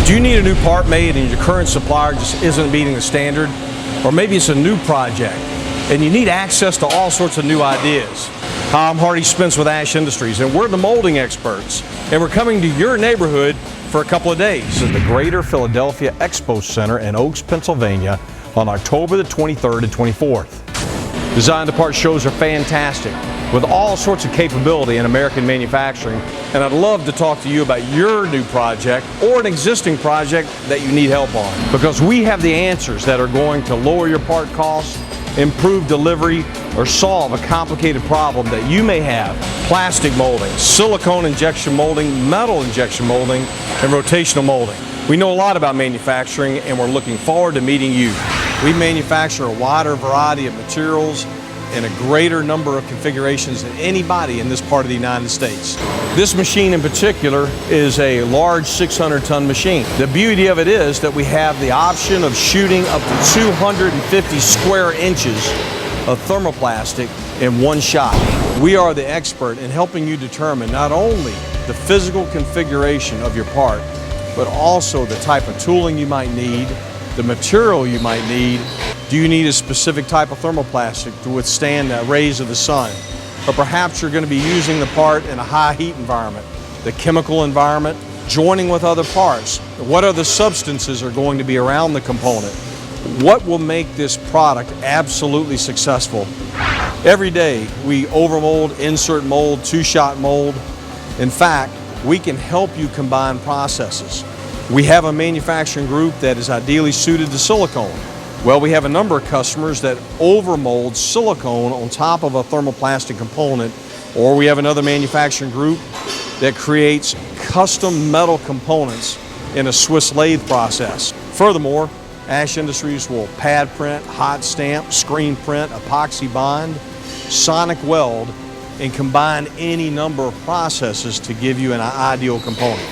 Do you need a new part made and your current supplier just isn't meeting the standard? Or maybe it's a new project and you need access to all sorts of new ideas. Hi, I'm Hardy Spence with Ash Industries, and we're the molding experts, and we're coming to your neighborhood for a couple of days. This is the Greater Philadelphia Expo Center in Oaks, Pennsylvania on October the 23rd and 24th. Design-to-Part shows are fantastic with all sorts of capability in American manufacturing, and I'd love to talk to you about your new project or an existing project that you need help on, because we have the answers that are going to lower your part costs, improve delivery, or solve a complicated problem that you may have. Plastic molding, silicone injection molding, metal injection molding, and rotational molding. We know a lot about manufacturing, and we're looking forward to meeting you. We manufacture a wider variety of materials in a greater number of configurations than anybody in this part of the United States. This machine in particular is a large 600-ton machine. The beauty of it is that we have the option of shooting up to 250 square inches of thermoplastic in one shot. We are the expert in helping you determine not only the physical configuration of your part, but also the type of tooling you might need, the material you might need. Do you need a specific type of thermoplastic to withstand the rays of the sun? Or perhaps you're going to be using the part in a high heat environment, the chemical environment, joining with other parts. What other substances are going to be around the component? What will make this product absolutely successful? Every day we overmold, insert mold, two-shot mold. In fact, we can help you combine processes. We have a manufacturing group that is ideally suited to silicone. Well, we have a number of customers that overmold silicone on top of a thermoplastic component, or we have another manufacturing group that creates custom metal components in a Swiss lathe process. Furthermore, Ash Industries will pad print, hot stamp, screen print, epoxy bond, sonic weld, and combine any number of processes to give you an ideal component.